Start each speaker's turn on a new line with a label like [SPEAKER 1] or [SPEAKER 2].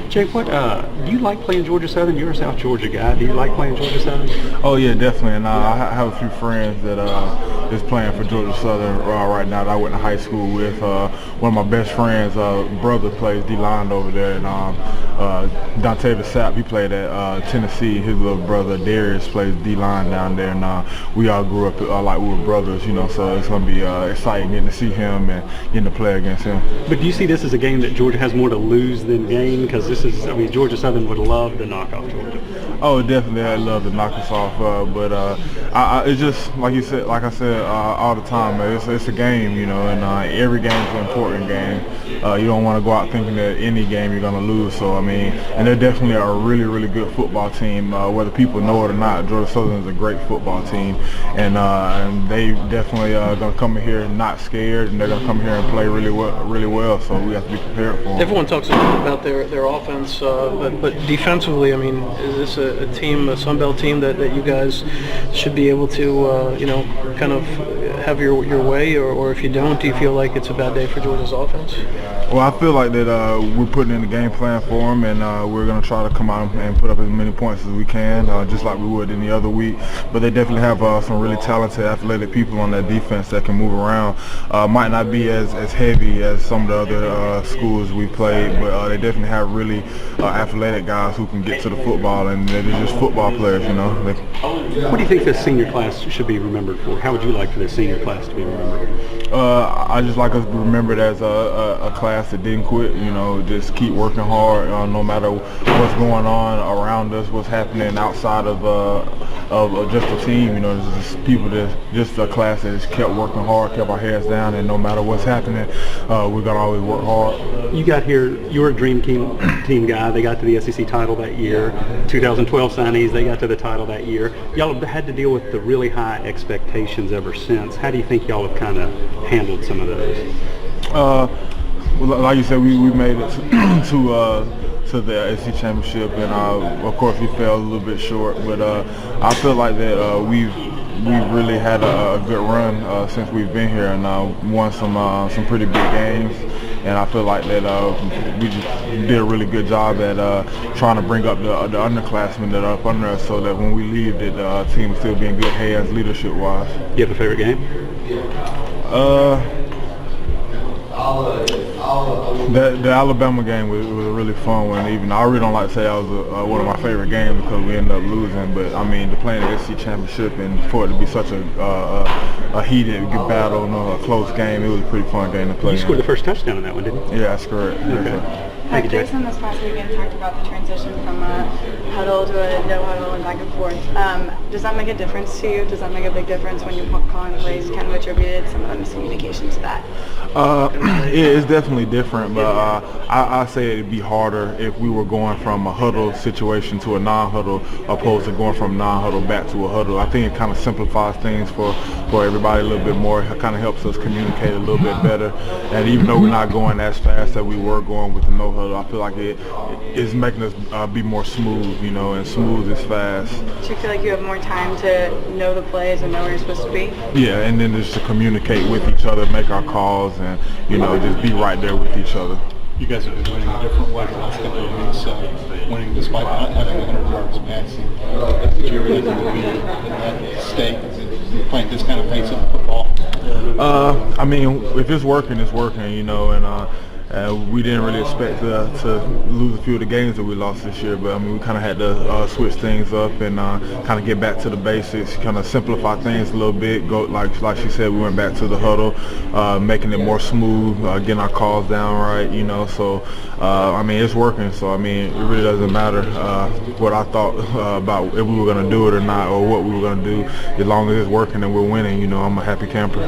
[SPEAKER 1] Jay, what do you like playing Georgia Southern? You're a South Georgia guy. Do you like playing Georgia Southern?
[SPEAKER 2] Oh yeah, definitely. And have a few friends that is playing for Georgia Southern right now that I went to high school with. One of my best friends' brother plays D-line over there, and Dante Sapp, he played at Tennessee. His little brother Darius plays D-line down there, and we all grew up like we were brothers, you know. So it's gonna be exciting getting to see him and getting to play against him.
[SPEAKER 1] But do you see this as a game that Georgia has more to lose than gain? Because this is, I mean, Georgia Southern would love to knock off Georgia.
[SPEAKER 2] Oh, definitely, I'd love to knock us off, but it's just like you said, like I said all the time, man, it's a game, you know, and every game is an important game. You don't want to go out thinking that any game you're gonna lose. So I mean, and they're definitely a really, really good football team. Whether people know it or not, Georgia Southern is a great football team, and they definitely gonna come in here not scared, and they're gonna come here and play really well. So we have to be prepared for them.
[SPEAKER 3] Everyone talks about their offense, but defensively, I mean, is this a team, a Sun Belt team that you guys should be able to, kind of have your way, or if you don't, do you feel like it's a bad day for Georgia's offense?
[SPEAKER 2] Well, I feel like that we're putting in the game plan for them, and we're going to try to come out and put up as many points as we can, just like we would any other week. But they definitely have some really talented, athletic people on that defense that can move around. Might not be as heavy as some of the other schools we played, but they definitely have really athletic guys who can get to the football, and they're just football players, you know.
[SPEAKER 1] What do you think this senior class should be remembered for? How would you like for this senior class to be remembered?
[SPEAKER 2] I just like us to be remembered as a class that didn't quit, you know, just keep working hard no matter what's going on around us, what's happening outside of just the team, you know. There's just people just a class that just kept working hard, kept our heads down, and no matter what's happening, we're going to always work hard.
[SPEAKER 1] You got here, you were a dream team guy. They got to the SEC title that year. 2012 signees, they got to the title that year. Y'all have had to deal with the really high expectations ever since. How do you think y'all have kind of handled some of those?
[SPEAKER 2] Well, like you said, we made it to the SEC championship, and of course we fell a little bit short. But I feel like that we've really had a good run since we've been here, and won some pretty big games. And I feel like that we just did a really good job at trying to bring up the underclassmen that are up under us, so that when we leave, that the team will still be in good hands leadership-wise.
[SPEAKER 1] You have a favorite game?
[SPEAKER 2] The Alabama game was a really fun one. Even I really don't like to say that was one of my favorite games because we ended up losing. But I mean, to play in the SEC championship and for it to be such a heated battle, a close game, it was a pretty fun game to play.
[SPEAKER 1] You scored the first touchdown in that one, didn't you?
[SPEAKER 2] Yeah, that's correct.
[SPEAKER 1] Okay. Thank you,
[SPEAKER 4] Jason, this past weekend talked about the transition from a huddle to a no huddle and back and forth. Does that make a difference to you? Does that make a big difference when you're calling plays? Kind of attributed some of the miscommunication to that?
[SPEAKER 2] It's definitely different, but I say it'd be harder if we were going from a huddle situation to a non-huddle, opposed to going from non-huddle back to a huddle. I think it kind of simplifies things for everybody a little bit more. It kind of helps us communicate a little bit better. And even though we're not going as fast as we were going with the no huddle, I feel like it is making us be more smooth, you know, and smooth is fast.
[SPEAKER 4] Do you feel like you have more time to know the plays and know where you're supposed to be?
[SPEAKER 2] Yeah, and then just to communicate with each other, make our calls, and, you know, just be right there with each other.
[SPEAKER 5] You guys have been winning a different way the last couple of weeks, winning despite not having 100 yards passing. Did you ever think you would be in that state, playing this kind of pace of football?
[SPEAKER 2] I mean, if it's working, it's working, you know, and we didn't really expect to lose a few of the games that we lost this year, but I mean, we kind of had to switch things up and kind of get back to the basics, kind of simplify things a little bit. Go like she said, we went back to the huddle, making it more smooth, getting our calls down right, you know. So I mean, it's working. So I mean, it really doesn't matter what I thought about if we were going to do it or not, or what we were going to do. As long as it's working and we're winning, you know, I'm a happy camper.